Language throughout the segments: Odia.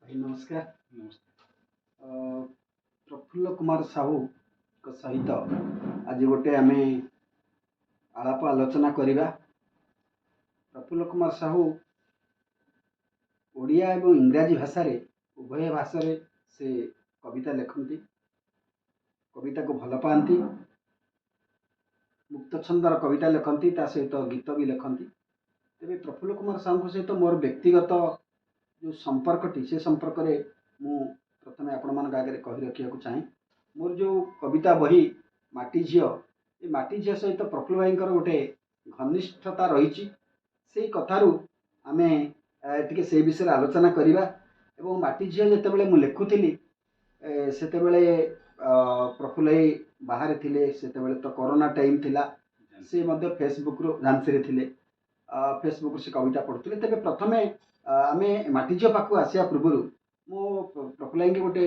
भाई नमस्कार। नमस्ते। प्रफुल्ल कुमार साहू सहित आज गोटे आम आलाप आलोचना करवा। प्रफुल्ल कुमार साहू ओडिया एवं इंग्राजी भाषा उभय भाषा से कविता लिखती, कविता को भल पाती, मुक्त छंदर कविता लिखती, ता सहित गीत भी लिखती। तेज प्रफुल्ल कुमार साहू सहित मोर व्यक्तिगत जो संपर्कटी से संपर्क में मु प्रथम आपण मान आगे कही रखा चाहे। मोर जो कविता बही माटी झील, ये माटी झील सहित प्रफुल्ल भाई गोटे घनिष्ठता रही से कथारू आम टे से विषय आलोचना करवा। एवं माटी झील जिते मुझे लिखुली से प्रफुल्ल भाई बाहर थे, से तो कोरोना टाइम थिला, से फेसबुक रु झांसी थे, फेसबुक से कविता पढ़ुते। तेज प्रथम आम माटी झील पाक आसा पूर्व मो प्रफुल्ल भाई गोटे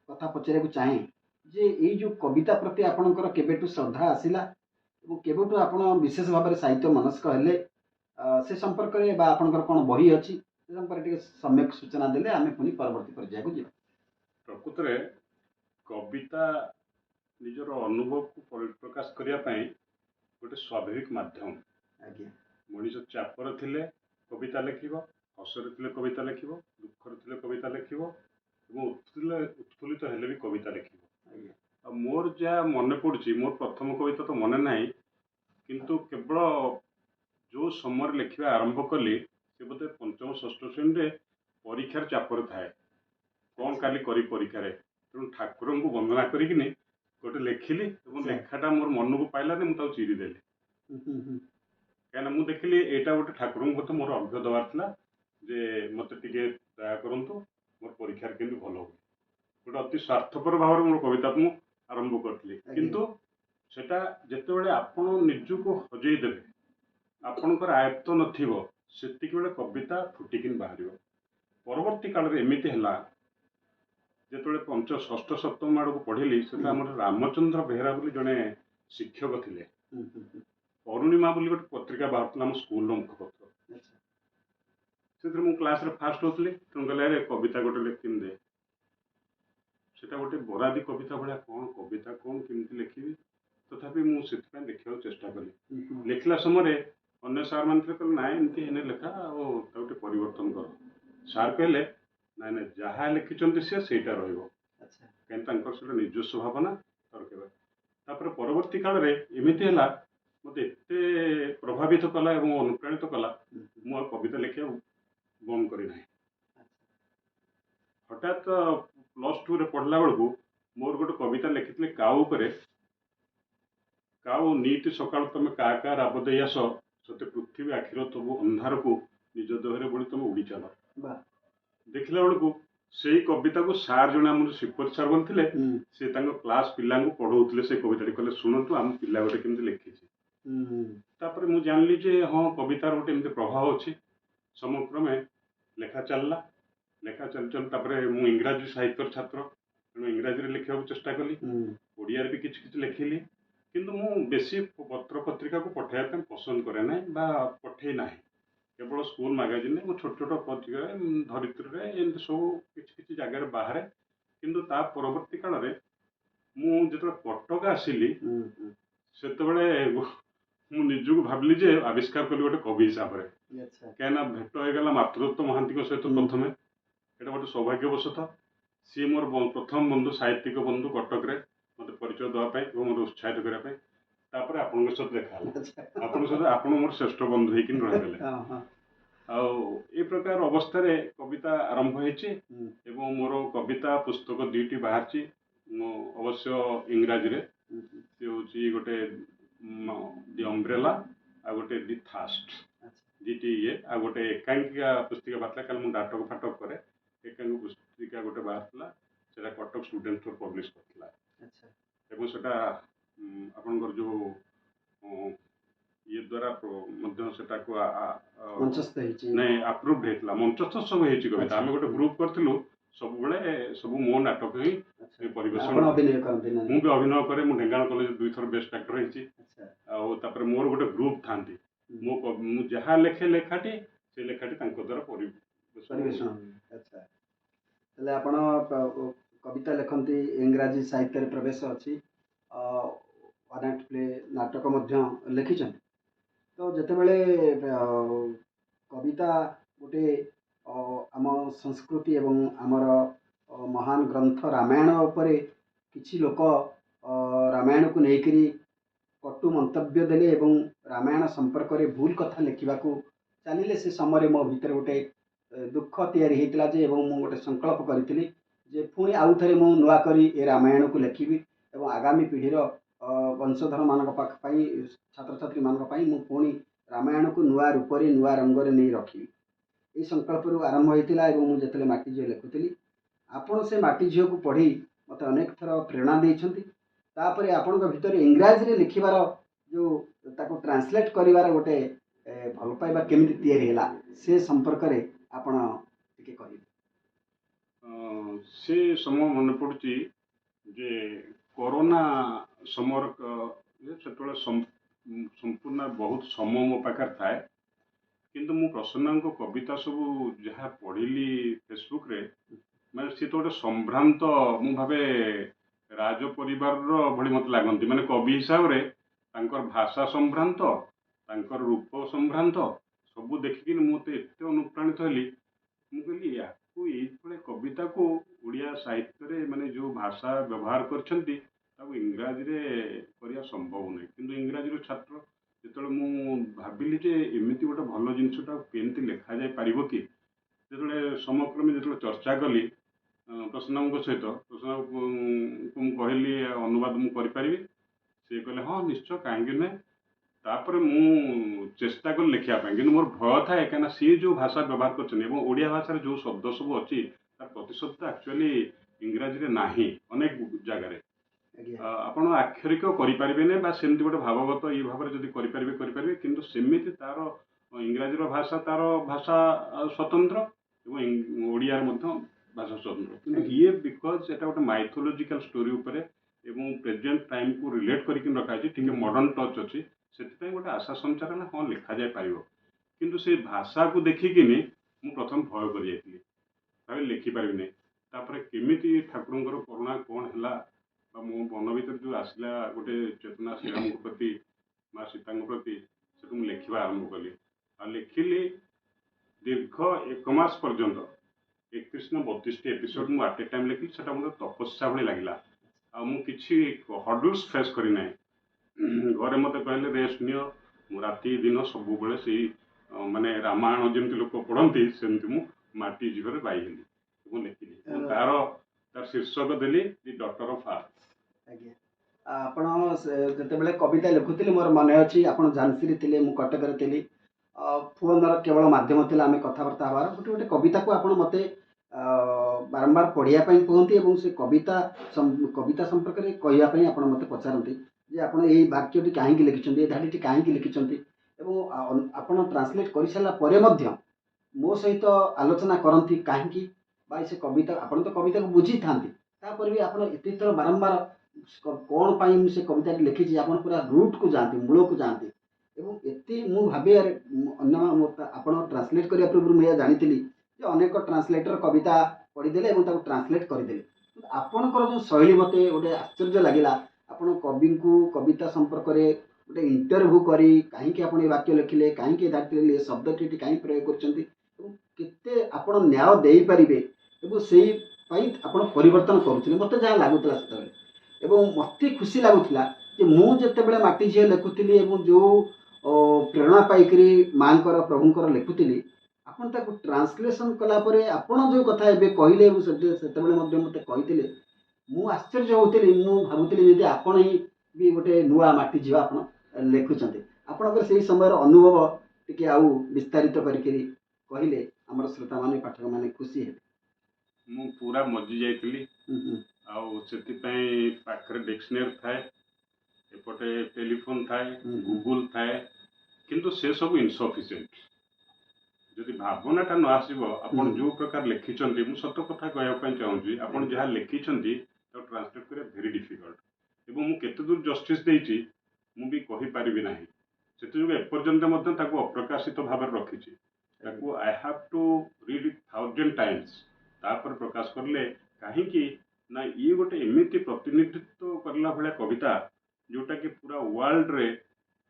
कथा पचार चाहे जे ये जो कविता प्रति आपणकर केबेठू श्रद्धा आसला और केबेठू आप विशेष भाव में साहित्य मनस्क हेले, से संपर्क में आपणकर कौन बही अच्छी से संपर्क सम्यक सूचना देले आम पुणी परवर्ती पर्याय को जा। प्रकृत में कविता निजर अनुभव को प्रकाश करने गोटे स्वाभाविक माध्यम। मनीष चापर थिले कविता लिखिब, हसरे थिले कविता लिखिब, दुखर थिले कविता लिखिब, उत्फुल्लित हेले भी कविता लिखिब। मोर जहाँ मन पड़ी, मोर प्रथम कविता तो मन ना, किंतु केवल जो समय लिखा आरंभ कली से बोधे पंचम षष्ठ श्रेणी परीक्षार चापर थाए, कौन काली करी परीक्षार, तेणु ठाकुर को वंदना करी गोटे लिखिली। लेखाटा मोर मन को पाइलानी, मुझे चिरीदेली कहीं मुझे देखिली यहाँ गोटे ठाकुर को मोर अर्घ्य देवार था जे मत टे दया करूँ मोर परीक्षार केमती भल हो। गोटे अति स्वार्थपर भाव में मोर कविता को आरंभ करी, किंतु सेटा जिते आपण निजको हजेदेवे आपणकर आयत्त नथिबो सेतिक बेले कविता फुटिकिन बाहर। परवर्ती काल एमती है जिते पंच षष्ठ सप्तम आड़ को पढ़िली से रामचंद्र बेहरा बोली जड़े शिक्षक थे, अरुणिमा बोली गोटे पत्रिका बाहर आम स्कूल मुखपत्र से क्लास फास्ट होती। तेणु कहले कविता गोटे लिखिन दे, सेटा गोटे बरादी कविता भाया कौन कविता कौन केमती लिखी। तथापि मुझे देखा चेष्टा कली। लिखला समय अन्य सार मान कहले ना एमती हेने लेखा गोटे परिवर्तन कर। सार कहले ना ना जहाँ लिखिं सीटा रही निजस्व भावना तरह। परवर्ती काल में एमती है मत एत प्रभावित कला और अनुप्राणित कला मु कविता लिखा बंद करना। हठात +2 रे पढ़ला बेलू मोर गोटे कविता लिखी काऊ पर, काऊ नीति सकाल तुम का राब दे आस सते पृथ्वी आखिर तबु अंधार को निज देहरे बोली तुम उड़ी चल। देखला बेलू से कविता को सार जन आम श्रीपति सार बोलते से क्लास पिला पढ़ाऊे से कविता कहले शुणु आम पिला गोटे केमती लिखी। तापर मु जानली जे हाँ कवितार गोटे एमती प्रभाव अच्छी। समय क्रमे लेखा चलला, लेखा चल चल तापर मु इंग्राजी साहित्य छात्र, तेणु इंग्राजी लिखा चेष्टा कली, ओडिया भी किछि लिखिली। किंतु मु बेसी पत्र पत्रिका को पठाइबा पसंद करे ना पठे ना, केवल स्कूल मैगजीन मु छोट छोट पत्रिका धरित्री एमती सब किसी जगार बाहर। किंतु ता परवर्ती काल में मुझे कटक आसिली से मु निजको भाविली जे आविष्कार कली गोटे कवि हिसाब से। कहीं भेट होगा मातृत्व महांती सहित प्रथम यहाँ गोटे सौभाग्यवशतः सी मोर प्रथम बंधु, साहित्यिक बंधु कटक मत परिचय देवाई और मतलब उत्साहित करने। आपण सहित देखा आपण सहित आप मोर श्रेष्ठ बंधु होकिन रहीगले। आ प्रकार अवस्था कविता आरंभ हो मोर कविता पुस्तक 2टी बाहर अवश्य इंग्राजी सी हूँ गोटे दि अम्ब्रेला आ गोटे दि थास्ट 2टी ये आ गोटे एकांकिका पुस्तिका बाहर कल मुझे नाटक फाटक करे। एकांक पुस्तिका गोटे बाहर से कटक स्टूडेंट पब्लिश करता आपंकर जो ये द्वारा नहीं अप्रूव्ड होता मंचस्थ सब हो कविता। आम गोटे ग्रुप करूँ सब सब मो नाटक ही परिवेशन मुझे अभिनय करे। मु ढेंकानाल कॉलेज 2 थर बेस्ट एक्टर होती। मोर गोटे ग्रुप था मु जहाँ लेखे लेखाटी से लेखाटी द्वारा परिवेशन। ହେଲେ ଆପଣ କବିତା ଲେଖନ୍ତି, ଇଂରାଜୀ ସାହିତ୍ୟରେ ପ୍ରବେଶ ଅଛି, ୱାନ୍ ଆକ୍ଟ ପ୍ଲେ ନାଟକ ମଧ୍ୟ ଲେଖିଛନ୍ତି। ତ ଯେତେବେଳେ କବିତା ଗୋଟେ ଆମ ସଂସ୍କୃତି ଏବଂ ଆମର ମହାନ ଗ୍ରନ୍ଥ ରାମାୟଣ ଉପରେ କିଛି ଲୋକ ରାମାୟଣକୁ ନେଇକରି କଟୁ ମନ୍ତବ୍ୟ ଦେଲେ ଏବଂ ରାମାୟଣ ସମ୍ପର୍କରେ ଭୁଲ କଥା ଲେଖିବାକୁ ଚାଲିଲେ, ସେ ସମୟରେ ମୋ ଭିତରେ ଗୋଟେ ଦୁଃଖ ତିଆରି ହେଇଥିଲା ଯେ, ଏବଂ ମୁଁ ଗୋଟେ ସଂକଳ୍ପ କରିଥିଲି ଯେ ପୁଣି ଆଉ ଥରେ ମୁଁ ନୂଆ କରି ଏ ରାମାୟଣକୁ ଲେଖିବି ଏବଂ ଆଗାମୀ ପିଢ଼ିର ବଂଶଧରମାନଙ୍କ ପାଖ ପାଇଁ, ଛାତ୍ରଛାତ୍ରୀମାନଙ୍କ ପାଇଁ ମୁଁ ପୁଣି ରାମାୟଣକୁ ନୂଆ ରୂପରେ ନୂଆ ରଙ୍ଗରେ ନେଇ ରଖିବି। ଏହି ସଂକଳ୍ପରୁ ଆରମ୍ଭ ହୋଇଥିଲା ଏବଂ ମୁଁ ଯେତେବେଳେ ମାଟି ଝିଅ ଲେଖୁଥିଲି, ଆପଣ ସେ ମାଟି ଝିଅକୁ ପଢ଼ି ମୋତେ ଅନେକ ଥର ପ୍ରେରଣା ଦେଇଛନ୍ତି। ତାପରେ ଆପଣଙ୍କ ଭିତରେ ଇଂରାଜୀରେ ଲେଖିବାର ଯେଉଁ ତାକୁ ଟ୍ରାନ୍ସଲେଟ୍ କରିବାର ଗୋଟେ ଭଲ ପାଇବା କେମିତି ତିଆରି ହେଲା, ସେ ସମ୍ପର୍କରେ ଆପଣ ଟିକେ କହିବେ। ସେ ସମୟ ମନେ ପଡ଼ୁଛି ଯେ କରୋନା ସମୟର ସେତେବେଳେ ସମ୍ପୂର୍ଣ୍ଣ ବହୁତ ସମୟ ମୋ ପାଖରେ ଥାଏ, କିନ୍ତୁ ମୁଁ ପ୍ରସନ୍ନାଙ୍କ କବିତା ସବୁ ଯାହା ପଢ଼ିଲି ଫେସବୁକ୍ରେ, ମାନେ ସିଏ ତ ଗୋଟେ ସମ୍ଭ୍ରାନ୍ତ, ମୁଁ ଭାବେ ରାଜ ପରିବାରର ଭଳି ମୋତେ ଲାଗନ୍ତି। ମାନେ କବି ହିସାବରେ ତାଙ୍କର ଭାଷା ସମ୍ଭ୍ରାନ୍ତ, ତାଙ୍କର ରୂପ ସମ୍ଭ୍ରାନ୍ତ, ସବୁ ଦେଖିକି ମୁଁ ତ ଏତେ ଅନୁପ୍ରାଣିତ ହେଲି। ମୁଁ କହିଲି ୟାକୁ ଏଇଭଳି କବିତାକୁ ଓଡ଼ିଆ ସାହିତ୍ୟରେ ମାନେ ଯେଉଁ ଭାଷା ବ୍ୟବହାର କରିଛନ୍ତି ତାକୁ ଇଂରାଜୀରେ କରିବା ସମ୍ଭବ ନାହିଁ। କିନ୍ତୁ ଇଂରାଜୀର ଛାତ୍ର, ଯେତେବେଳେ ମୁଁ ଭାବିଲି ଯେ ଏମିତି ଗୋଟେ ଭଲ ଜିନିଷଟାକୁ କେମିତି ଲେଖାଯାଇପାରିବ କି, ଯେତେବେଳେ ସମକ୍ରମେ ଯେତେବେଳେ ଚର୍ଚ୍ଚା କଲି ପ୍ରସନ୍ନଙ୍କ ସହିତ, ପ୍ରସନ୍ନଙ୍କୁ ମୁଁ କହିଲି ଅନୁବାଦ ମୁଁ କରିପାରିବି। ସେ କହିଲେ ହଁ ନିଶ୍ଚୟ, କାହିଁକି ନୁହେଁ। ତାପରେ ମୁଁ ଚେଷ୍ଟା କଲି ଲେଖିବା ପାଇଁ, କିନ୍ତୁ ମୋର ଭୟ ଥାଏ, କାହିଁକିନା ସିଏ ଯେଉଁ ଭାଷା ବ୍ୟବହାର କରିଛନ୍ତି ଏବଂ ଓଡ଼ିଆ ଭାଷାରେ ଯେଉଁ ଶବ୍ଦ ସବୁ ଅଛି ତାର ପ୍ରତିଶତ ଆକ୍ଚୁଆଲି ଇଂରାଜୀରେ ନାହିଁ ଅନେକ ଜାଗାରେ। ଆପଣ ଆକ୍ଷରିକ କରିପାରିବେନି ବା ସେମିତି ଗୋଟେ ଭାବଗତ ଏଇ ଭାବରେ ଯଦି କରିପାରିବେ, କିନ୍ତୁ ସେମିତି ତାର ଇଂରାଜୀର ଭାଷା ତାର ଭାଷା ସ୍ୱତନ୍ତ୍ର ଏବଂ ଓଡ଼ିଆରେ ମଧ୍ୟ ଭାଷା ସ୍ୱତନ୍ତ୍ର। କିନ୍ତୁ ଇଏ ବିକଜ୍ ଏଟା ଗୋଟେ ମାଇଥୋଲୋଜିକାଲ ଷ୍ଟୋରି ଉପରେ ଏବଂ ପ୍ରେଜେଣ୍ଟ ଟାଇମ୍କୁ ରିଲେଟ୍ କରିକି ରଖାଯାଇଛି, ଟିକେ ମଡର୍ଣ୍ଣ ଟଚ୍ ଅଛି, ସେଥିପାଇଁ ଗୋଟେ ଆଶା ସଞ୍ଚାର ହେଲା ହଁ ଲେଖାଯାଇପାରିବ। କିନ୍ତୁ ସେ ଭାଷାକୁ ଦେଖିକିନି ମୁଁ ପ୍ରଥମେ ଭୟ କରିଯାଇଥିଲି, ଭାବି ଲେଖିପାରିବିନି। ତାପରେ କେମିତି ଠାକୁରଙ୍କର କରୁଣା କ'ଣ ହେଲା ବା ମୋ ମନ ଭିତରେ ଯେଉଁ ଆସିଲା ଗୋଟେ ଚେତନା ଶ୍ରୀରାମଙ୍କ ପ୍ରତି, ମା ସୀତାଙ୍କ ପ୍ରତି, ସେଠୁ ମୁଁ ଲେଖିବା ଆରମ୍ଭ କଲି। ଆଉ ଲେଖିଲି ଦୀର୍ଘ 1 ମାସ ପର୍ଯ୍ୟନ୍ତ 31 ନା 32ଟି ଏପିସୋଡ୍ ମୁଁ ଆଟ୍ ଏ ଟାଇମ୍ ଲେଖିଲି। ସେଟା ମୋତେ ତପସ୍ୟା ଭଳି ଲାଗିଲା। ଆଉ ମୁଁ କିଛି ହର୍ଡଲ୍ସ ଫେସ୍ କରିନାହିଁ। ଘରେ ମୋତେ କହିଲେ ରେଷ୍ଟ ନିଅ। ମୁଁ ରାତି ଦିନ ସବୁବେଳେ ସେଇ ମାନେ ରାମାୟଣ ଯେମିତି ଲୋକ ପଢ଼ନ୍ତି ସେମିତି ମୁଁ ମାଟି ଝିଅରେ ବାଇ ହେଲି ଏବଂ ଲେଖିଲି। ତାର ଶୀର୍ଷକ ଦେଲି ଦି ଡଟର ଅଫ୍ ଆର୍ଥ। ଆଜ୍ଞା, ଆପଣ ଯେତେବେଳେ କବିତା ଲେଖୁଥିଲେ ମୋର ମନେ ଅଛି ଆପଣ ଝାନ୍ସିରେ ଥିଲେ, ମୁଁ କଟକରେ ଥିଲି। ଫୋନ୍ର କେବଳ ମାଧ୍ୟମ ଥିଲା ଆମେ କଥାବାର୍ତ୍ତା ହେବାର। ଗୋଟେ ଗୋଟେ କବିତାକୁ ଆପଣ ମୋତେ ବାରମ୍ବାର ପଢ଼ିବା ପାଇଁ କୁହନ୍ତି ଏବଂ ସେ କବିତା ସମ୍ପର୍କରେ କହିବା ପାଇଁ ଆପଣ ମୋତେ ପଚାରନ୍ତି ଯେ ଆପଣ ଏଇ ବାକ୍ୟଟି କାହିଁକି ଲେଖିଛନ୍ତି, ଏ ଧାଡ଼ିଟି କାହିଁକି ଲେଖିଛନ୍ତି, ଏବଂ ଆପଣ ଟ୍ରାନ୍ସଲେଟ୍ କରିସାରିଲା ପରେ ମଧ୍ୟ ମୋ ସହିତ ଆଲୋଚନା କରନ୍ତି କାହିଁକି, ବା ସେ କବିତା, ଆପଣ ତ କବିତାକୁ ବୁଝିଥାନ୍ତି, ତାପରେ ବି ଆପଣ ଏତେ ଥର ବାରମ୍ବାର କ'ଣ ପାଇଁ ମୁଁ ସେ କବିତାଟି ଲେଖିଛି, ଆପଣ ପୁରା ରୁଟ୍କୁ ଯାଆନ୍ତି, ମୂଳକୁ ଯାଆନ୍ତି। ଏବଂ ଏତେ ମୁଁ ଭାବେ ଅନ୍ୟ ଆପଣ ଟ୍ରାନ୍ସଲେଟ୍ କରିବା ପୂର୍ବରୁ ମୁଁ ଏହା ଜାଣିଥିଲି ଯେ ଅନେକ ଟ୍ରାନ୍ସଲେଟର କବିତା ପଢ଼ିଦେଲେ ଏବଂ ତାକୁ ଟ୍ରାନ୍ସଲେଟ୍ କରିଦେଲେ। କିନ୍ତୁ ଆପଣଙ୍କର ଯେଉଁ ଶୈଳୀ ମୋତେ ଗୋଟେ ଆଶ୍ଚର୍ଯ୍ୟ ଲାଗିଲା। ଆପଣ କବିଙ୍କୁ କବିତା ସମ୍ପର୍କରେ ଗୋଟେ ଇଣ୍ଟରଭ୍ୟୁ କରି କାହିଁକି ଆପଣ ଏ ବାକ୍ୟ ଲେଖିଲେ, କାହିଁକି ଏ ଧାଡ଼ିଟି ଲେଖିଲେ, ଏ ଶବ୍ଦଟି ଏଠି କାହିଁକି ପ୍ରୟୋଗ କରିଛନ୍ତି ଏବଂ କେତେ ଆପଣ ନ୍ୟାୟ ଦେଇପାରିବେ ଏବଂ ସେଇ ପାଇଁ ଆପଣ ପରିବର୍ତ୍ତନ କରୁଥିଲେ, ମୋତେ ଯାହା ଲାଗୁଥିଲା ସେତେବେଳେ। ଏବଂ ମୋତେ ଖୁସି ଲାଗୁଥିଲା ଯେ ମୁଁ ଯେତେବେଳେ ମାଟି ଝିଅ ଲେଖୁଥିଲି ଏବଂ ଯେଉଁ ପ୍ରେରଣା ପାଇକରି ମାଆଙ୍କର ପ୍ରଭୁଙ୍କର ଲେଖୁଥିଲି, ଆପଣ ତାକୁ ଟ୍ରାନ୍ସଲେସନ୍ କଲା ପରେ ଆପଣ ଯେଉଁ କଥା ଏବେ କହିଲେ ଏବଂ ସେତେବେଳେ ମଧ୍ୟ ମୋତେ କହିଥିଲେ, ମୁଁ ଆଶ୍ଚର୍ଯ୍ୟ ହେଉଥିଲି। ମୁଁ ଭାବୁଥିଲି ଯଦି ଆପଣ ହିଁ ବି ଗୋଟେ ନୂଆ ମାଟି ଝିଅ ଆପଣ ଲେଖୁଛନ୍ତି। ଆପଣଙ୍କର ସେହି ସମୟର ଅନୁଭବ ଟିକେ ଆଉ ବିସ୍ତାରିତ କରିକିରି କହିଲେ ଆମର ଶ୍ରୋତାମାନେ, ପାଠକମାନେ ଖୁସି ହେବେ। ମୁଁ ପୁରା ମଜି ଯାଇଥିଲି। ଆଉ ସେଥିପାଇଁ ପାଖରେ ଡିକ୍ସନାରୀ ଥାଏ, ଏପଟେ ଟେଲିଫୋନ୍ ଥାଏ, ଗୁଗୁଲ୍ ଥାଏ, କିନ୍ତୁ ସେ ସବୁ ଇନସଫିସିଏଣ୍ଟ। ଯଦି ଭାବନାଟା ନ ଆସିବ, ଆପଣ ଯେଉଁ ପ୍ରକାର ଲେଖିଛନ୍ତି, ମୁଁ ସତ କଥା କହିବା ପାଇଁ ଚାହୁଁଛି, ଆପଣ ଯାହା ଲେଖିଛନ୍ତି ତାକୁ ଟ୍ରାନ୍ସଲେଟ୍ କରିବା ଭେରି ଡିଫିକଲ୍ଟ। ଏବଂ ମୁଁ କେତେ ଦୂର ଜଷ୍ଟିସ୍ ଦେଇଛି ମୁଁ ବି କହିପାରିବି ନାହିଁ। ସେଥିଯୋଗୁଁ ଏପର୍ଯ୍ୟନ୍ତ ମଧ୍ୟ ତାକୁ ଅପ୍ରକାଶିତ ଭାବରେ ରଖିଛି। ତାକୁ I have to read it 1000 times तापर प्रकाश करले कहीं ना ये गोटे एमती प्रतिनिधित्व करला भाया कविता जोटा कि पूरा वर्ल्ड रे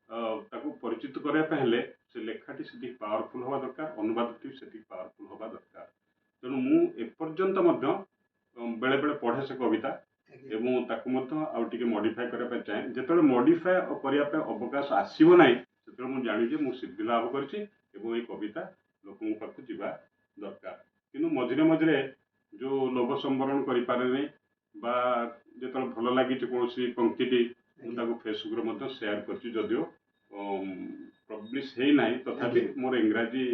ताकू परिचित करने हेले से लेखाटी से पावरफुल हवा दरकार, अनुवादटी से पावरफुल हवा दरकार। तेणु मु एपर्यंत बेले बेले पढ़े से कविता एवं ताकू आउ टिके मॉडिफाई करने चाहे। जिते मॉडिफाई करने अवकाश आसब ना से मुझे जानी मुझे सिद्धि लाभ कर कविता लोकों पाक जावा दरकार। कि मझे मझे जो लोभ संवरण करें जो भल लगी कौन पंक्ति फेसबुक में सेयार कर पब्लिश है ना तथापि मोर इंग्राजी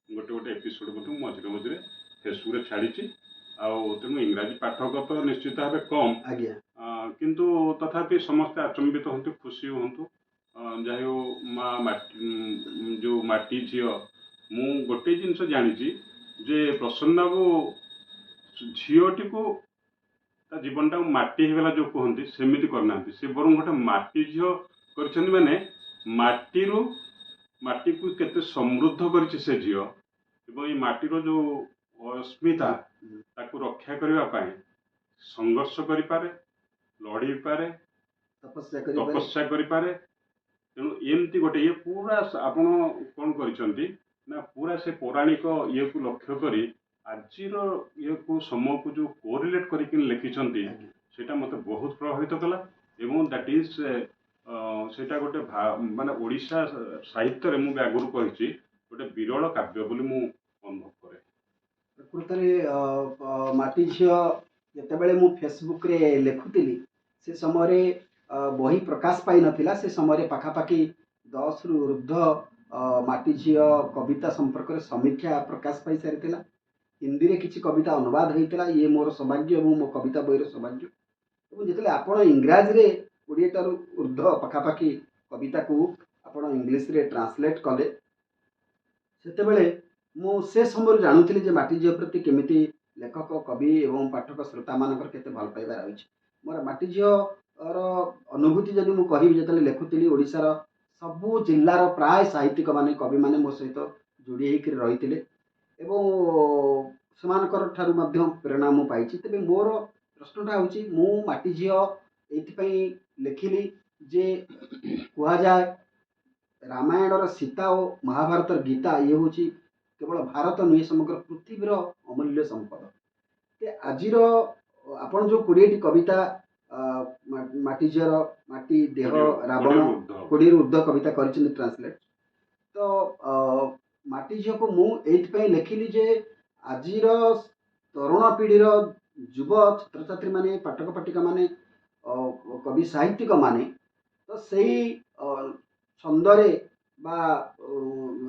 गोटे गोटे एपिसोड मझे मझे फेसबुक छाड़ी। तेणु इंग्राजी पाठक तो निश्चित भाव कम किंतु तथापि समस्ते आचंबित हूँ, खुशी हूँ। जै हो जो माटी झील मु गोटे जिनस जानी जे प्रसन्न बाबू झीटी को जीवन टाक माटी होगला जो कहते सेमती करना से बर गोटे माटी झील कर माने माटी को केते समृद्ध कर झील माटीर जो अस्मिता ताकू रक्षा करने संघर्ष करें लड़ी पारे तपस्या करें। तेणु एमती गोटे ये पूरा आपण कौन कर पूरा से पौराणिक ये को लक्ष्य करी आज ये को समय को जो कोरिलेट करके लिखिं सेटा मत बहुत प्रभावित कला एवं दैट इज सेटा गोटे माने ओडिशा साहित्य रे मु आगुरी कही गोटे विरल काव्य बोली मु अनुभव करे। प्रकृत माटी झील जितेबाला मु फेसबुक रे लिखुली से समय बही प्रकाश पाई नथिला। से समय पाखापाखि 10 रु ऊर्ध्व माटी झील कविता संपर्क में समीक्षा प्रकाश पाई सारी हिंदी रे किछि कविता अनुवाद होता ये मोर सौभाग्य और मो कविता बहीर सौभाग्य। और जिते आपण इंग्राजी रे 20 टारू ऊर्ध्व पाखापाखि कविता को आपण इंग्लिश रे ट्रांसलेट कले सेतेबेले मु से समय जानुଥିଲି जे माटी झील प्रति केमिति लेखक कवि एवं पाठक श्रोता मानकर केते भल पाइबा रही। मोर माटी झील अनुभूति जदि मु कहि जेतले लेखुଥିଲି ओडिशार सबु जिल्लार प्राय साहित्यिक माने कवि माने मो सहित जोड़ी होकर रही सेमानकर ठारू मध्य प्रेरणा मु पाइछि। तेबे मोर प्रश्नटा होछि मु माटी झील एथिपई लेखिली जे कुहा जाय रामायणर सीता और महाभारत गीता ये हूँ केवल भारत नुहे समग्र पृथ्वीर अमूल्य संपद। आजिर आपण जो 20टी कविता माटी झील माटी देह रावण 20 ऊर्ध्व कविता कर ट्रांसलेट तो माटी झील को मुझे लिखिली जे आजिर तरुण पीढ़ीर युव छात्र छात्री माने पाठक पाठिका माने कवि साहित्यिक माने तो सही छंदरे बा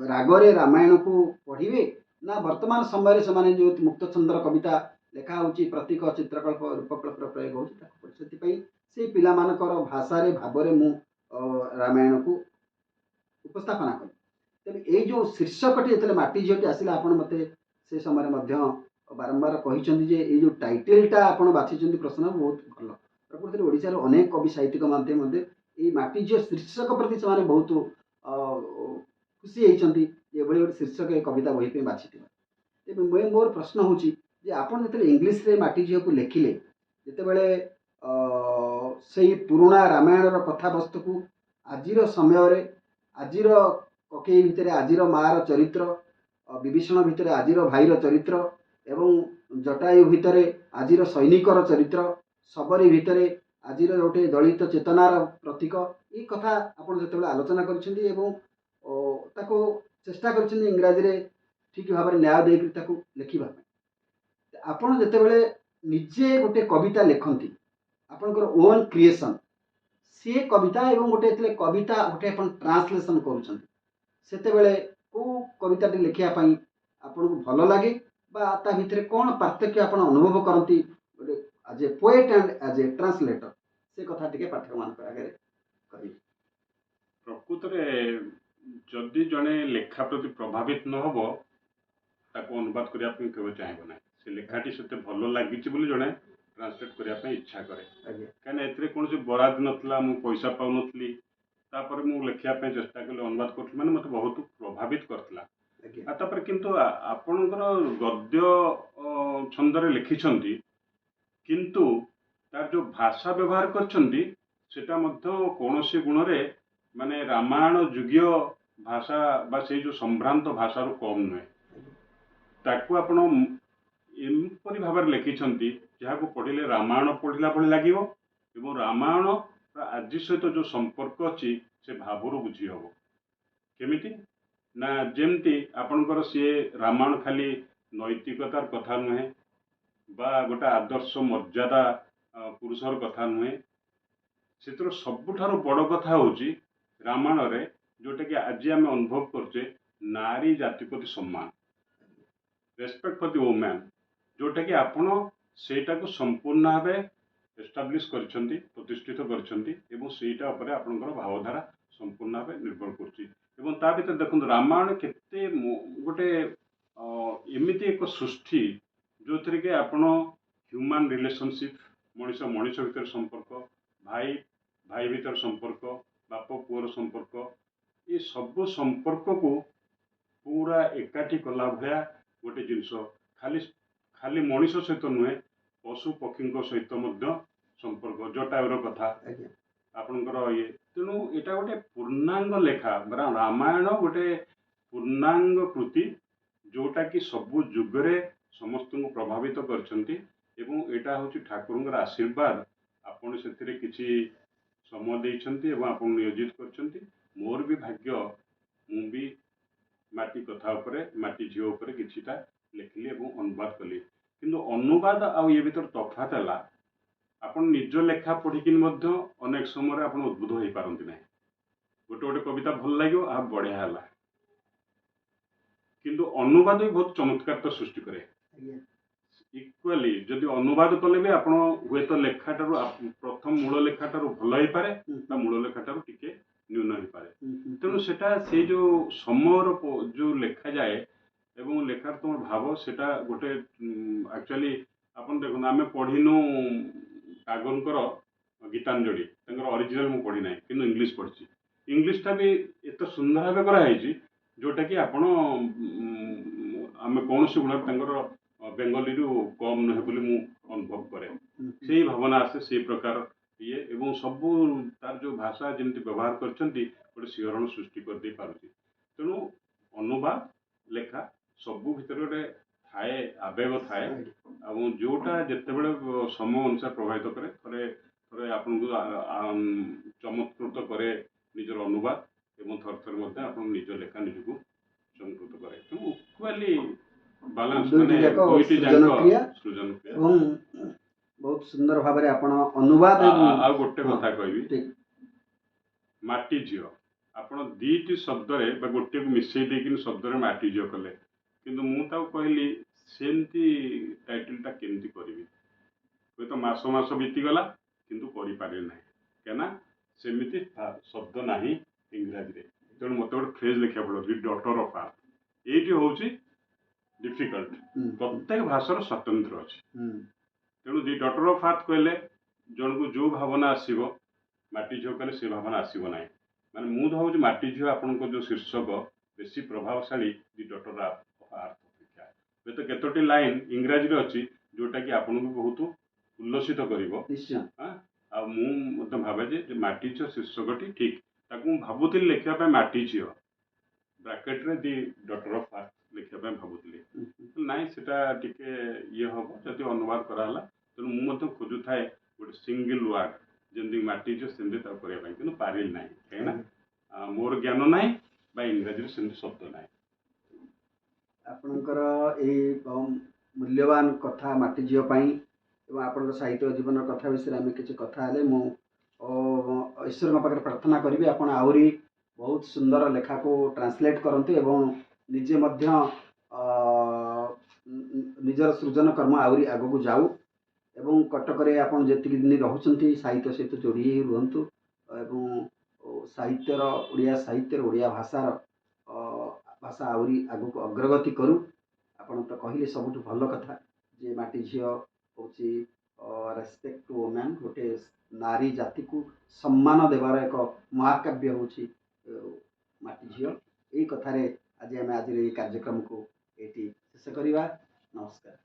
रागरे रामायण को पढ़िबे ना वर्तमान समय से जो मुक्त छंदर कविता लेखा होची प्रतीक चित्रकल्प रूपकल्पर प्रयोग होती से पिला मानकर भाषा रे भाव रे मु रामायण को उपस्थापना करी। तेरे ये जो शीर्षकटी जो माटी झील आसला आपण मते से समय बारंबार कहते जे ये जो टाइटेलटा आपण बाछिचंदी प्रश्न बहुत भल। प्रकृति में ओडिशार अनेक कवि साहित्यिक माध्यम ये माटी झील शीर्षक प्रति से बहुत खुशी होती ये गोटे शीर्षक कविता बही पे बाछी तेज मोर प्रश्न हूँ जे आपन जो इंग्लीश रे माटी झील को लिखिले जितेबाला से पुराणा रामायणर कथा वस्तु को आजिर समय आजिर ककई भितर आजिर मार चरित्र विभीषण भितर आजिर भाईर चरित्र एवं जटायु भितर आजिर सैनिकर चरित्र सबरी भितर आजिर गोटे दलित चेतनार प्रतीक ये कथा आपन जो आलोचना कर चेष्टा कर इंग्राजी रे ठीक भाव में न्याय देकर लिखा आपन जितेबाला निजे गोटे कविता लिखती आपंकर ओन क्रिएशन सी कविता एवं गोटे कविता गोटे ट्रांसलेशन करते को कविताटी लिखापी आपन को भल लगे ता भितर कौन पार्थक्य आप अनुभव करती गोटे as a poet and as a translator से कथा टिके पाठक मान आगे कह। प्रकृत में जदि जड़े लेखा प्रति प्रभावित न हो ताको अनुवाद करने केवे चाहेब ना से लेखाटी से भल लगी जड़े ट्रांसलेट करने इच्छा करे कहीं कौन बराद नाला मु पैसा पाऊन मु लिखापी चेष्टा कली अनुवाद कर मैंने मत बहुत प्रभावित करता किंतु आपणकर गद्य ଛନ୍ଦରେ ଲେଖିଛନ୍ତି, କିନ୍ତୁ ତାର ଯୋଉ ଭାଷା ବ୍ୟବହାର କରିଛନ୍ତି ସେଟା ମଧ୍ୟ କୌଣସି ଗୁଣରେ ମାନେ ରାମାୟଣ ଯୁଗୀୟ ଭାଷା ବା ସେଇ ଯୋଉ ସମ୍ଭ୍ରାନ୍ତ ଭାଷାରୁ କମ୍ ନୁହେଁ। ତାକୁ ଆପଣ ଏପରି ଭାବରେ ଲେଖିଛନ୍ତି ଯାହାକୁ ପଢ଼ିଲେ ରାମାୟଣ ପଢ଼ିଲା ଭଳି ଲାଗିବ ଏବଂ ରାମାୟଣ ଆଜି ସହିତ ଯୋଉ ସମ୍ପର୍କ ଅଛି ସେ ଭାବରୁ ବୁଝି ହବ। କେମିତି ନା ଯେମିତି ଆପଣଙ୍କର ସିଏ ରାମାୟଣ ଖାଲି ନୈତିକତାର କଥା ନୁହେଁ ବା ଗୋଟେ ଆଦର୍ଶ ମର୍ଯ୍ୟାଦା ପୁରୁଷର କଥା ନୁହେଁ। ସେଥିରୁ ସବୁଠାରୁ ବଡ଼ କଥା ହେଉଛି ରାମାୟଣରେ ଯୋଉଟାକି ଆଜି ଆମେ ଅନୁଭବ କରୁଛେ ନାରୀ ଜାତି ପ୍ରତି ସମ୍ମାନ, ରେସ୍ପେକ୍ଟ ଫର ଦି ଓମ୍ୟାନ୍, ଯୋଉଟାକି ଆପଣ ସେଇଟାକୁ ସମ୍ପୂର୍ଣ୍ଣ ଭାବେ ଏଷ୍ଟାବ୍ଲିଶ କରିଛନ୍ତି, ପ୍ରତିଷ୍ଠିତ କରିଛନ୍ତି ଏବଂ ସେଇଟା ଉପରେ ଆପଣଙ୍କର ଭାବଧାରା ସମ୍ପୂର୍ଣ୍ଣ ଭାବେ ନିର୍ଭର କରୁଛି। ଏବଂ ତା ଭିତରେ ଦେଖନ୍ତୁ ରାମାୟଣ କେତେ ଗୋଟେ ଏମିତି ଏକ ସୃଷ୍ଟି ଯୋଉଥିରେ କି ଆପଣ ହ୍ୟୁମାନ୍ ରିଲେସନସିପ୍, ମଣିଷ ମଣିଷ ଭିତରେ ସମ୍ପର୍କ, ଭାଇ ଭାଇ ଭିତରେ ସମ୍ପର୍କ, ବାପ ପୁଅର ସମ୍ପର୍କ, ଏ ସବୁ ସମ୍ପର୍କକୁ ପୁରା ଏକାଠି କଲା ଭଳିଆ ଗୋଟେ ଜିନିଷ। ଖାଲି ଖାଲି ମଣିଷ ସହିତ ନୁହେଁ, ପଶୁ ପକ୍ଷୀଙ୍କ ସହିତ ମଧ୍ୟ ସମ୍ପର୍କ, ଜଟାୟୁର କଥା ଆପଣଙ୍କର ଇଏ। ତେଣୁ ଏଇଟା ଗୋଟେ ପୂର୍ଣ୍ଣାଙ୍ଗ ଲେଖା, ରାମାୟଣ ଗୋଟେ ପୂର୍ଣ୍ଣାଙ୍ଗ କୃତି ଯୋଉଟାକି ସବୁ ଯୁଗରେ ସମସ୍ତଙ୍କୁ ପ୍ରଭାବିତ କରିଛନ୍ତି ଏବଂ ଏଇଟା ହେଉଛି ଠାକୁରଙ୍କର ଆଶୀର୍ବାଦ। ଆପଣ ସେଥିରେ କିଛି ସମୟ ଦେଇଛନ୍ତି ଏବଂ ଆପଣ ନିୟୋଜିତ କରିଛନ୍ତି। ମୋର ବି ଭାଗ୍ୟ, ମୁଁ ବି ମାଟି କଥା ଉପରେ, ମାଟି ଝିଅ ଉପରେ କିଛିଟା ଲେଖିଲି ଏବଂ ଅନୁବାଦ କଲି। କିନ୍ତୁ ଅନୁବାଦ ଆଉ ଇଏ ଭିତରେ ତଫାତ ହେଲା, ଆପଣ ନିଜ ଲେଖା ପଢ଼ିକି ମଧ୍ୟ ଅନେକ ସମୟରେ ଆପଣ ଉଦ୍ବୁଦ୍ଧ ହେଇପାରନ୍ତି ନାହିଁ। ଗୋଟେ ଗୋଟେ କବିତା ଭଲ ଲାଗିବ, ବଢ଼ିଆ ହେଲା, କିନ୍ତୁ ଅନୁବାଦ ବି ବହୁତ ଚମତ୍କାର ସୃଷ୍ଟି କରେ। ଇକ୍ୱାଲି ଯଦି ଅନୁବାଦ କଲେ ବି ଆପଣ ହୁଏତ ଲେଖାଟାରୁ ପ୍ରଥମ ମୂଳ ଲେଖାଟାରୁ ଭଲ ହେଇପାରେ ବା ମୂଳ ଲେଖାଟାରୁ ଟିକେ ନ୍ୟୁନ ହେଇପାରେ। ତେଣୁ ସେଟା ସେଇ ଯୋଉ ସମୟର ଯୋଉ ଲେଖାଯାଏ ଏବଂ ଲେଖାର ତମର ଭାବ, ସେଟା ଗୋଟେ ଆକ୍ଚୁଆଲି ଆପଣ ଦେଖନ୍ତୁ ଆମେ ପଢ଼ିନୁ ଟାଗୋରଙ୍କର ଗୀତାଞ୍ଜଳି, ତାଙ୍କର ଅରିଜିନାଲ ମୁଁ ପଢ଼ି ନାହିଁ କିନ୍ତୁ ଇଂଲିଶ ପଢ଼ିଛି। ଇଂଲିଶଟା ବି ଏତେ ସୁନ୍ଦର ଭାବେ କରାହେଇଛି ଯୋଉଟାକି ଆପଣ ଆମେ କୌଣସି ଗୁଣରେ ତାଙ୍କର ବେଙ୍ଗଲୀରୁ କମ୍ ନୁହେଁ ବୋଲି ମୁଁ ଅନୁଭବ କରେ। ସେଇ ଭାବନା ଆସେ, ସେଇ ପ୍ରକାର ଇଏ ଏବଂ ସବୁ ତାର ଯୋଉ ଭାଷା ଯେମିତି ବ୍ୟବହାର କରିଛନ୍ତି ଗୋଟେ ଶିହରଣ ସୃଷ୍ଟି କରିଦେଇ ପାରୁଛି। ତେଣୁ ଅନୁବାଦ ଲେଖା ସବୁ ଭିତରେ ଗୋଟେ ଥାଏ, ଆବେଗ ଥାଏ ଏବଂ ଯୋଉଟା ଯେତେବେଳେ ସମୟ ଅନୁସାରେ ପ୍ରଭାବିତ କରେ, ଥରେ ଥରେ ଆପଣଙ୍କୁ ଚମତ୍କୃତ କରେ ନିଜର ଅନୁବାଦ ଏବଂ ଥରେ ଥରେ ମଧ୍ୟ ଆପଣ ନିଜ ଲେଖା ନିଜକୁ ଚମତ୍କୃତ କରେ। ତେଣୁ ଇକ୍ୱାଲି ବାଲାନ୍ସ, ମାନେ ଦୁଇଟି ଯାକ ସୃଜନକ୍ରିୟା। ଏବଂ ବହୁତ ସୁନ୍ଦର ଭାବରେ ଆପଣ ଅନୁବାଦ। ଆଉ ଗୋଟେ କଥା କହିବି, ମାଟି ଝିଅ, ଆପଣ ଦିଟି ଶବ୍ଦରେ ବା ଗୋଟିଏକୁ ମିଶେଇ ଦେଇକି ଶବ୍ଦରେ ମାଟି ଝିଅ କଲେ, କିନ୍ତୁ ମୁଁ ତାକୁ କହିଲି ସେମିତି ଟାଇଟଲଟା କେମିତି କରିବି। ହୁଏତ ମାସ ମାସ ବିତିଗଲା କିନ୍ତୁ କରିପାରିଲି ନାହିଁ, କାହିଁକିନା ସେମିତି ଶବ୍ଦ ନାହିଁ ଇଂରାଜୀରେ। ତେଣୁ ମୋତେ ଗୋଟେ ଫ୍ରେଜ୍ ଲେଖିବାକୁ ପଡ଼ିବ, ଦି ଡଟର ଅଫ୍ ଆର୍ଥ। ଏଇଠି ହେଉଛି ଡିଫିକଲ୍ଟ, ପ୍ରତ୍ୟେକ ଭାଷାର ସ୍ୱାତନ୍ତ୍ର୍ୟ ଅଛି। ତେଣୁ ଦି ଡଟର ଅଫ୍ ଆର୍ଥ କହିଲେ ଜଣକୁ ଯୋଉ ଭାବନା ଆସିବ, ମାଟି ଝିଅ କହିଲେ ସେ ଭାବନା ଆସିବ ନାହିଁ। ମାନେ ମୁଁ ଭାବୁଛି ମାଟି ଝିଅ ଆପଣଙ୍କ ଯୋଉ ଶୀର୍ଷକ ବେଶୀ ପ୍ରଭାବଶାଳୀ ଦି ଡଟର ଅଫ୍ ଆର୍ଥ ଅପେକ୍ଷା। ହୁଏତ କେତୋଟି ଲାଇନ୍ ଇଂରାଜୀରେ ଅଛି ଯୋଉଟାକି ଆପଣଙ୍କୁ ବହୁତ ଉଲ୍ଲସିତ କରିବ। ଆଉ ମୁଁ ମଧ୍ୟ ଭାବେ ଯେ ମାଟି ଝିଅ ଶୀର୍ଷକଟି ଠିକ୍। ତାକୁ ମୁଁ ଭାବୁଥିଲି ଲେଖିବା ପାଇଁ ମାଟି ଝିଅ ବ୍ରାକେଟରେ ଦି ଡଟର ଅଫ୍ ଆର୍ଥ ଲେଖିବା ପାଇଁ ଭାବୁଥିଲି, ନାଇଁ ସେଟା ଟିକେ ଇଏ ହବ ଯଦି ଅନୁବାଦ କରାହେଲା। ତେଣୁ ମୁଁ ମଧ୍ୟ ଖୋଜୁଥାଏ ଗୋଟେ ସିଙ୍ଗଲ ୱାର୍ଡ ଯେମିତି ମାଟି ଝିଅ ସେମିତି ତାକୁ କରିବା ପାଇଁ, କିନ୍ତୁ ପାରିଲି ନାହିଁ, କାହିଁକିନା ମୋର ଜ୍ଞାନ ନାହିଁ ବା ଇଂରାଜୀରେ ସେମିତି ଶବ୍ଦ ନାହିଁ। ଆପଣଙ୍କର ଏଇ ମୂଲ୍ୟବାନ କଥା ମାଟି ଝିଅ ପାଇଁ ଏବଂ ଆପଣଙ୍କ ସାହିତ୍ୟ ଜୀବନର କଥା ବିଷୟରେ ଆମେ କିଛି କଥା ହେଲେ, ମୁଁ ଈଶ୍ୱରଙ୍କ ପାଖରେ ପ୍ରାର୍ଥନା କରିବି ଆପଣ ଆହୁରି ବହୁତ ସୁନ୍ଦର ଲେଖାକୁ ଟ୍ରାନ୍ସଲେଟ୍ କରନ୍ତୁ ଏବଂ ନିଜେ ମଧ୍ୟ ନିଜର ସୃଜନ କର୍ମ ଆହୁରି ଆଗକୁ ଯାଉ ଏବଂ କଟକରେ ଆପଣ ଯେତିକି ଦିନ ରହୁଛନ୍ତି ସାହିତ୍ୟ ସହିତ ଯୋଡ଼ି ହୋଇ ରୁହନ୍ତୁ ଏବଂ ସାହିତ୍ୟର ଓଡ଼ିଆ ଭାଷା ଆହୁରି ଆଗକୁ ଅଗ୍ରଗତି କରୁ। ଆପଣ ତ କହିଲେ ସବୁଠୁ ଭଲ କଥା ଯେ ମାଟି ଝିଅ ହେଉଛି ରେସ୍ପେକ୍ଟ ଟୁ ଓମ୍ୟାନ୍, ଗୋଟେ ନାରୀ ଜାତିକୁ ସମ୍ମାନ ଦେବାର ଏକ ମହାକାବ୍ୟ ହେଉଛି ମାଟି ଝିଅ। ଏଇ କଥାରେ ଆଜି ଆମେ ଆଜିର ଏଇ କାର୍ଯ୍ୟକ୍ରମକୁ ଏଇଠି ଶେଷ କରିବା। ନମସ୍କାର।